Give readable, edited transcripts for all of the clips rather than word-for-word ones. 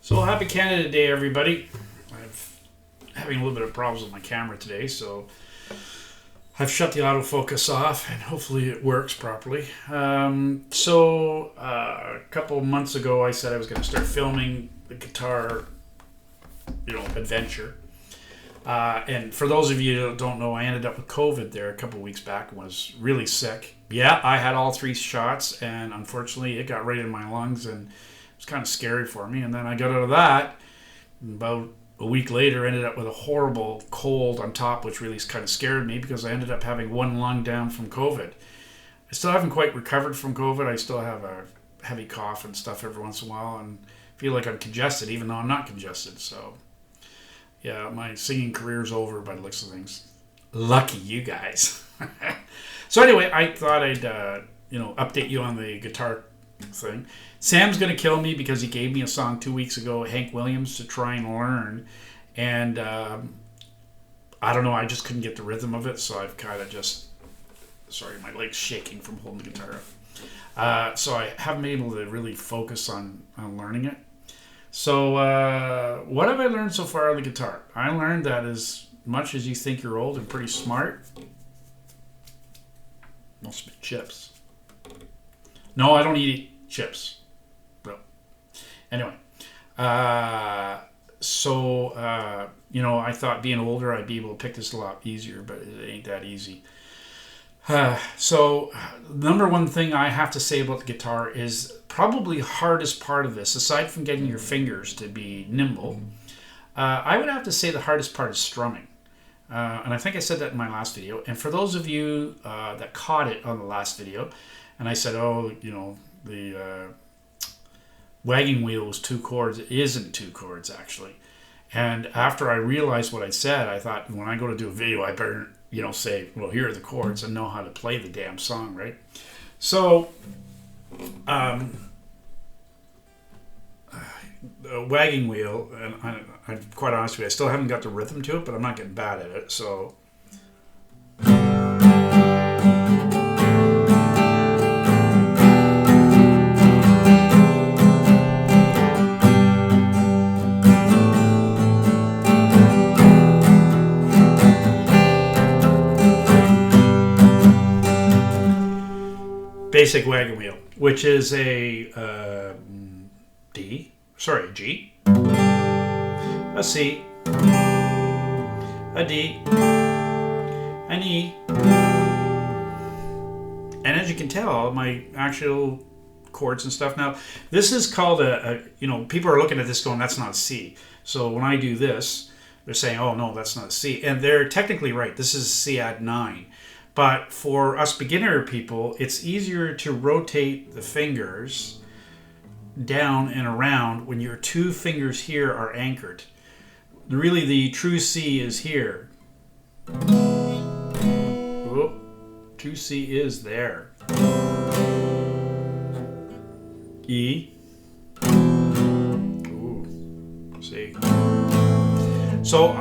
So happy Canada Day, everybody. I'm having a little bit of problems with my camera today, so I've shut the autofocus off, and hopefully it works properly. A couple months ago, I said I was going to start filming the guitar, adventure. And for those of you that don't know, I ended up with COVID there a couple weeks back and was really sick. Yeah, I had all 3 shots, and unfortunately, it got right in my lungs, and it was kind of scary for me. And then I got out of that. About a week later, ended up with a horrible cold on top, which really kind of scared me because I ended up having one lung down from COVID. I still haven't quite recovered from COVID. I still have a heavy cough and stuff every once in a while, and feel like I'm congested, even though I'm not congested. So, yeah, my singing career's over by the looks of things. Lucky you guys. So anyway, I thought I'd update you on the guitar thing. Sam's going to kill me because he gave me a song 2 weeks ago, Hank Williams, to try and learn. And I don't know, I just couldn't get the rhythm of it, so I've kind of sorry, my leg's shaking from holding the guitar up. So I haven't been able to really focus on learning it. So what have I learned so far on the guitar? I learned that as much as you think you're old and pretty smart, must be chips. No, I don't eat chips. No. Anyway, I thought being older I'd be able to pick this a lot easier, but it ain't that easy. Number one thing I have to say about the guitar is probably hardest part of this, aside from getting your fingers to be nimble, I would have to say the hardest part is strumming. And I think I said that in my last video. And for those of you that caught it on the last video, and I said, the wagging wheel was 2 chords. It isn't 2 chords, actually. And after I realized what I said, I thought, when I go to do a video, I better, say, well, here are the chords and know how to play the damn song, right? So, the wagging wheel, and I'm quite honest with you, I still haven't got the rhythm to it, but I'm not getting bad at it, so... Basic wagon wheel, which is a G, a C, a D, an E, and as you can tell, my actual chords and stuff. Now, this is called people are looking at this going, that's not a C. So when I do this, they're saying, oh no, that's not a C. And they're technically right. This is C add 9. But for us beginner people, it's easier to rotate the fingers down and around when your 2 fingers here are anchored. Really, the true C is here. Oh, true C is there. E. Ooh, C. So,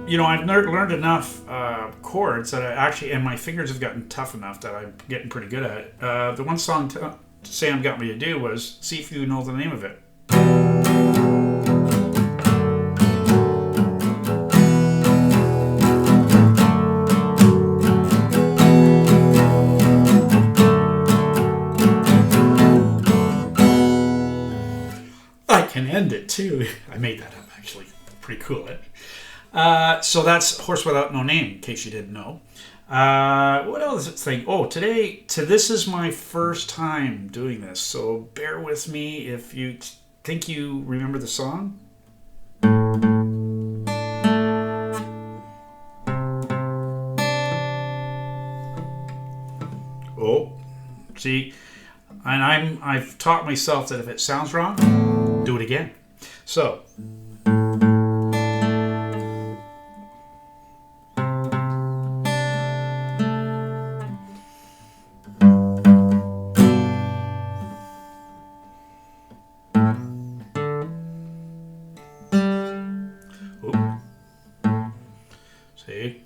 I've learned enough chords that and my fingers have gotten tough enough that I'm getting pretty good at it. The one song Sam got me to do was, see if you know the name of it. I can end it too. I made that up, actually. Pretty cool, eh? So that's Horse Without No Name, in case you didn't know. What else thing? Oh, this is my first time doing this, so bear with me if you think you remember the song. Oh, see, and I've taught myself that if it sounds wrong, do it again. So. See?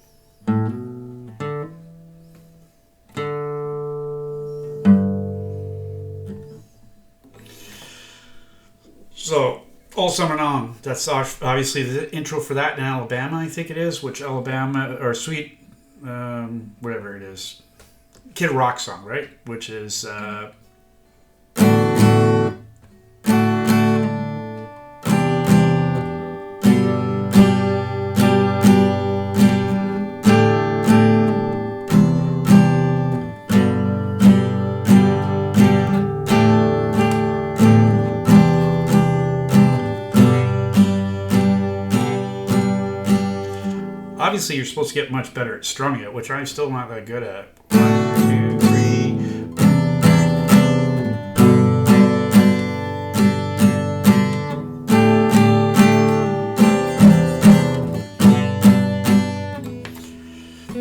So All Summer Long. That's obviously the intro for that in Alabama, I think it is, which Alabama, or Sweet, whatever it is, Kid Rock song, right? Which is... obviously, you're supposed to get much better at strumming it, which I'm still not that good at. 1, 2, 3.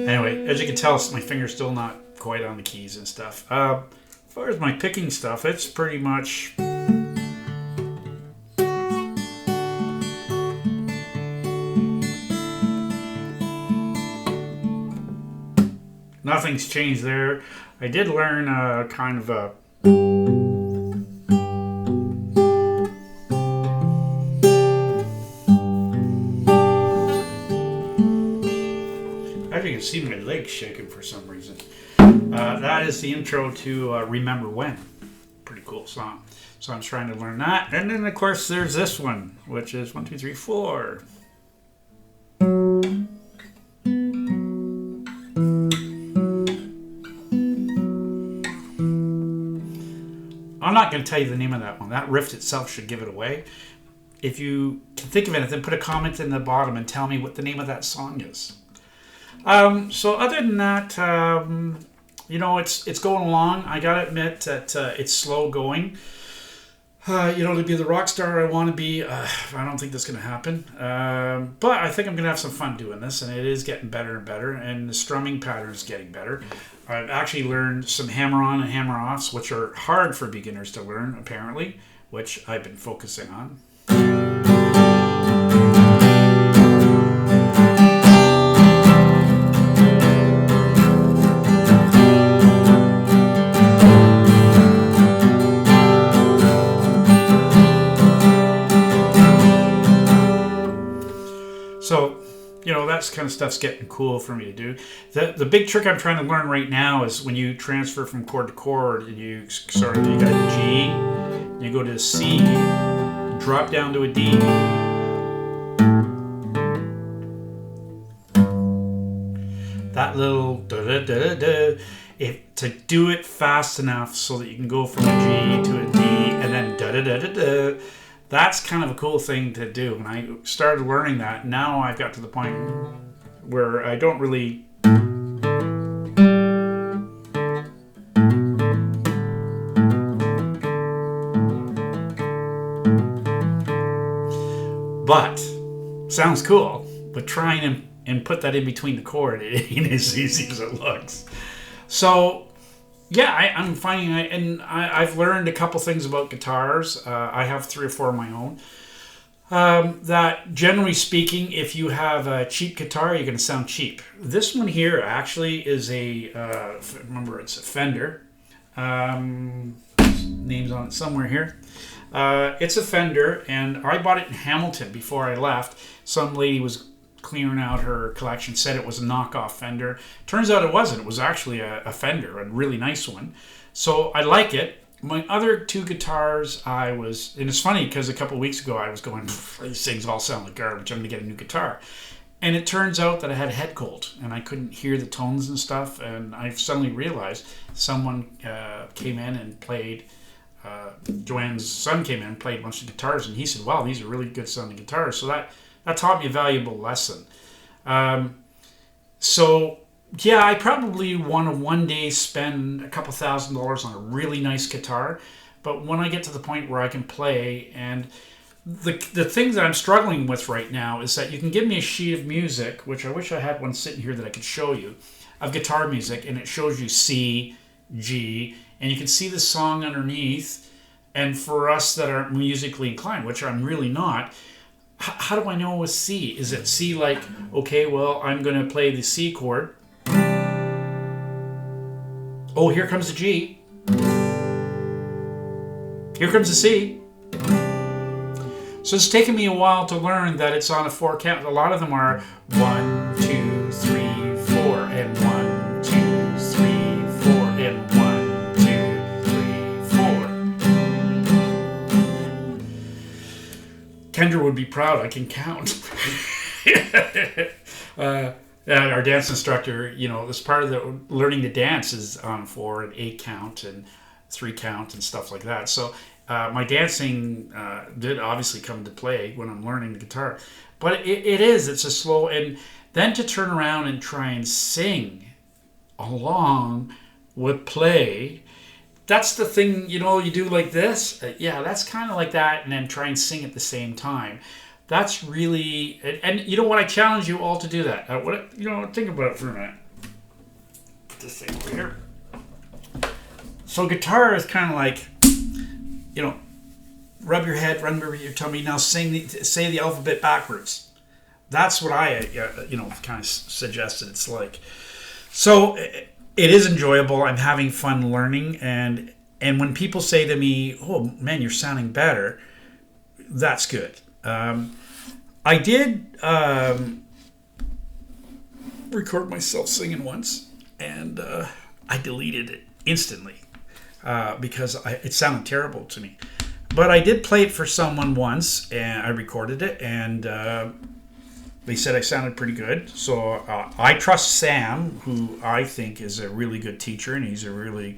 Anyway, as you can tell, my finger's still not quite on the keys and stuff. As far as my picking stuff, it's pretty much... nothing's changed there. I did learn kind of a... as you can see, my leg's shaking for some reason. That is the intro to Remember When. Pretty cool song. So I'm trying to learn that. And then, of course, there's this one, which is 1, 2, 3, 4. I'm not going to tell you the name of that one. That riff itself should give it away. If you can think of it, then put a comment in the bottom and tell me what the name of that song is. So other than that, it's going along. I got to admit that it's slow going. To be the rock star I want to be, I don't think that's going to happen. But I think I'm going to have some fun doing this, and it is getting better and better, and the strumming pattern is getting better. I've actually learned some hammer-on and hammer-offs, which are hard for beginners to learn, apparently, which I've been focusing on. So, that's kind of stuff's getting cool for me to do. The big trick I'm trying to learn right now is when you transfer from chord to chord, and you got a G, you go to a C, drop down to a D. That little da-da-da-da-da, to do it fast enough so that you can go from a G to a D and then da-da-da-da-da. That's kind of a cool thing to do. When I started learning that, now I've got to the point where I don't really... But, sounds cool, but trying and put that in between the chord, it ain't as easy as it looks. So... yeah, I'm finding, I've learned a couple things about guitars. I have 3 or 4 of my own. That generally speaking, if you have a cheap guitar, you're going to sound cheap. This one here actually is remember it's a Fender. Name's on it somewhere here. It's a Fender, and I bought it in Hamilton before I left. Some lady was clearing out her collection, said it was a knockoff Fender. Turns out it wasn't. It was actually a Fender, a really nice one. So I like it. My other 2 guitars, and it's funny because a couple of weeks ago I was going, these things all sound like garbage, I'm going to get a new guitar. And it turns out that I had a head cold and I couldn't hear the tones and stuff, and I suddenly realized someone came in and played, Joanne's son came in and played a bunch of guitars, and he said, wow, these are really good sounding guitars. So that taught me a valuable lesson. I probably want to one day spend a couple $1,000s on a really nice guitar. But when I get to the point where I can play, and the thing that I'm struggling with right now is that you can give me a sheet of music, which I wish I had one sitting here that I could show you, of guitar music, and it shows you C, G, and you can see the song underneath. And for us that aren't musically inclined, which I'm really not, how do I know with C? Is it C like, okay, well, I'm going to play the C chord. Oh, here comes the G. Here comes the C. So it's taken me a while to learn that it's on a 4 count. A lot of them are 1, 2, 3, 4, and 1, 2, 3, 4, and 1, 2, 3, 4. Kendra would be proud. I can count. Our dance instructor, this part of the learning to dance is on 4 and 8 count and 3 count and stuff like that. So my dancing did obviously come to play when I'm learning the guitar. But it's a slow, and then to turn around and try and sing along with play, that's the thing, you do like this. That's kind of like that, and then try and sing at the same time. That's really, and you know what? I challenge you all to do that. Think about it for a minute. Put this thing over here. So guitar is kind of like, rub your head, run over your tummy. Now say the alphabet backwards. That's what I, kind of suggested it's like. So it is enjoyable. I'm having fun learning, and when people say to me, "Oh man, you're sounding better," that's good. I did record myself singing once, and I deleted it instantly because it sounded terrible to me. But I did play it for someone once, and I recorded it, and they said I sounded pretty good. So I trust Sam, who I think is a really good teacher, and he's a really,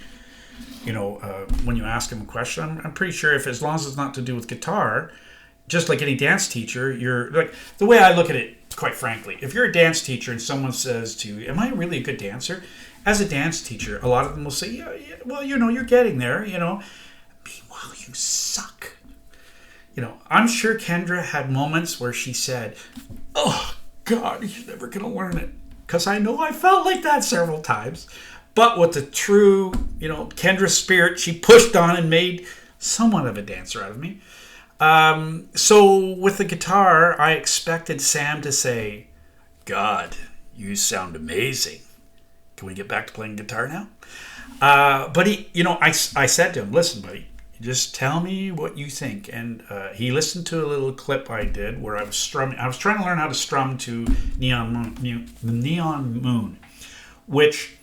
when you ask him a question, I'm pretty sure as long as it's not to do with guitar, just like any dance teacher, you're like, the way I look at it, quite frankly, if you're a dance teacher and someone says to you, "Am I really a good dancer?" As a dance teacher, a lot of them will say, yeah, well, you're getting there, Meanwhile, you suck. I'm sure Kendra had moments where she said, "Oh, God, you're never going to learn it." Because I know I felt like that several times. But with the true, Kendra spirit, she pushed on and made somewhat of a dancer out of me. So with the guitar, I expected Sam to say, "God, you sound amazing. Can we get back to playing guitar now?" But he, I said to him, "Listen, buddy, just tell me what you think." And he listened to a little clip I did where I was strumming. I was trying to learn how to strum to Neon Moon, which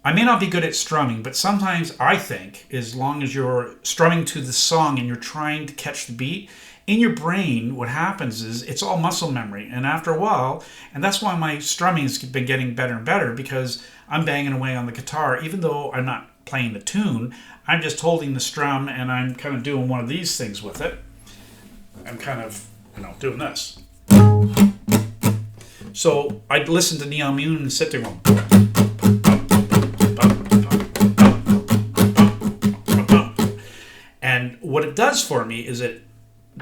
I may not be good at strumming, but sometimes I think as long as you're strumming to the song and you're trying to catch the beat, in your brain, what happens is it's all muscle memory. And after a while, and that's why my strumming has been getting better and better, because I'm banging away on the guitar. Even though I'm not playing the tune, I'm just holding the strum and I'm kind of doing one of these things with it. I'm kind of, doing this. So I'd listen to Neon Moon and sit there going, and what it does for me is it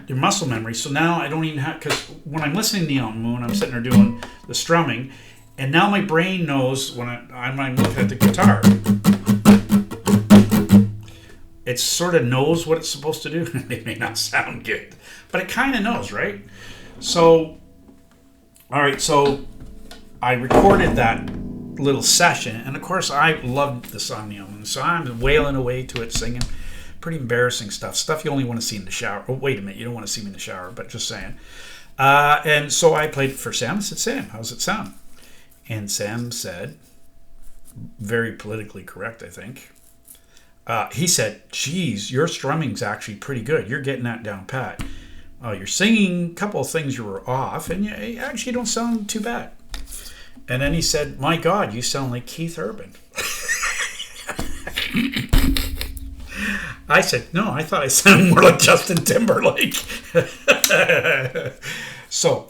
your muscle memory. So now I don't even have, because when I'm listening to Neon Moon, I'm sitting there doing the strumming, and now my brain knows when I'm looking at the guitar. It sort of knows what it's supposed to do. It may not sound good, but it kind of knows, right? So, all right, so I recorded that little session, and of course I loved the song Neon Moon, so I'm wailing away to it, singing. Pretty embarrassing stuff you only want to see in the shower. Oh, wait a minute, you don't want to see me in the shower, but just saying. And so I played it for Sam. I said, "Sam, how's it sound?" And Sam said, very politically correct, I think. He said, "Geez, your strumming's actually pretty good. You're getting that down pat. You're singing, a couple of things you were off, and you actually don't sound too bad." And then he said, "My God, you sound like Keith Urban." I said, "No, I thought I sounded more like Justin Timberlake." So,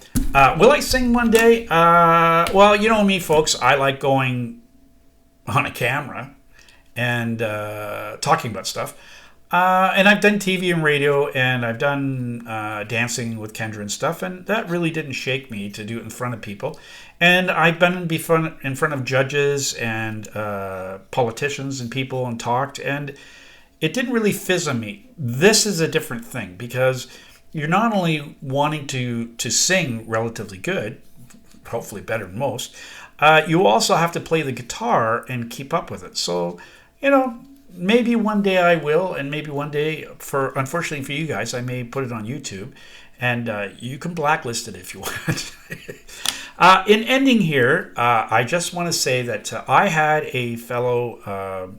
will I sing one day? Well, you know me, folks. I like going on a camera and talking about stuff. And I've done TV and radio, and I've done dancing with Kendra and stuff, and that really didn't shake me to do it in front of people. And I've been in front of judges and politicians and people and talked, and it didn't really fizz on me. This is a different thing, because you're not only wanting to sing relatively good, hopefully better than most, you also have to play the guitar and keep up with it. So, maybe one day I will, and maybe one day, unfortunately for you guys, I may put it on YouTube, and you can blacklist it if you want. In ending here, I just want to say that I had a fellow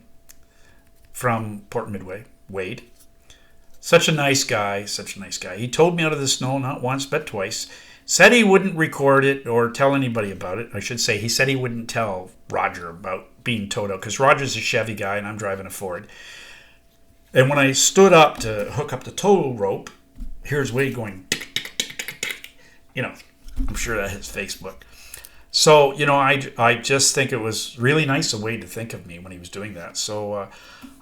from Port Midway, Wade. Such a nice guy, such a nice guy. He towed me out of the snow not once but twice. Said he wouldn't record it or tell anybody about it. I should say he said he wouldn't tell Roger about being towed out because Roger's a Chevy guy and I'm driving a Ford. And when I stood up to hook up the tow rope, here's Wade going, I'm sure that hits Facebook. So, I just think it was really nice of Wade to think of me when he was doing that. So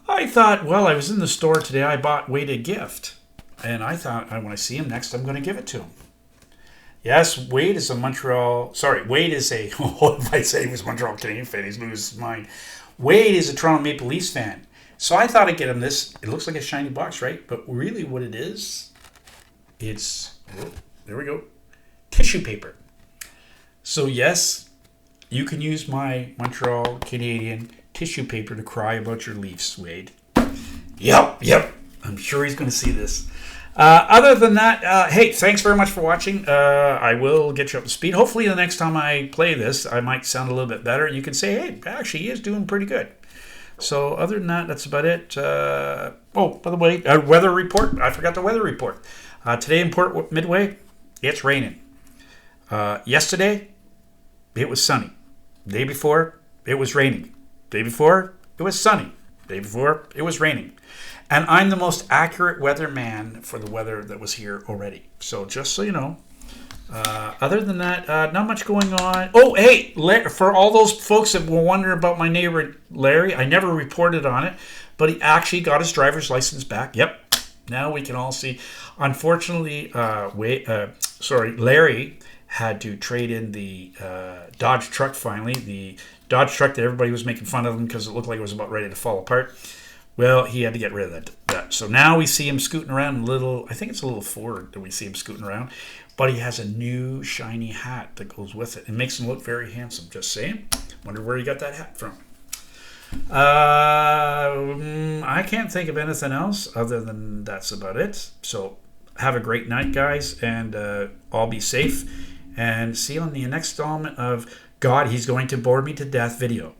I thought, well, I was in the store today. I bought Wade a gift. And I thought, when I see him next, I'm going to give it to him. Yes, Wade is a Wade is a, if I say he was a Montreal Canadian fan, he's losing his mind. Wade is a Toronto Maple Leafs fan. So I thought I'd get him this. It looks like a shiny box, right? But really what it is, there we go, tissue paper. So yes, you can use my Montreal Canadian tissue paper to cry about your Leafs, Wade. Yep. I'm sure he's going to see this. Other than that, hey, thanks very much for watching. I will get you up to speed. Hopefully the next time I play this, I might sound a little bit better. You can say, hey, actually, he is doing pretty good. So other than that, that's about it. By the way, weather report. I forgot the weather report. Today in Port Midway, it's raining. Yesterday, it was sunny. Day before, it was raining. Day before, it was sunny. Day before, it was raining. And I'm the most accurate weatherman for the weather that was here already. So just so you know. Other than that, not much going on. Oh, hey, for all those folks that were wondering about my neighbor Larry, I never reported on it, but he actually got his driver's license back. Yep. Now we can all see. Unfortunately, Larry had to trade in the Dodge truck finally. The Dodge truck that everybody was making fun of him because it looked like it was about ready to fall apart. Well, he had to get rid of that. So now we see him scooting around I think it's a little Ford that we see him scooting around. But he has a new shiny hat that goes with it. It makes him look very handsome. Just saying. Wonder where he got that hat from. I can't think of anything else other than that's about it. So have a great night, guys, and all be safe. And see you on the next installment of God, He's Going to Bore Me to Death video.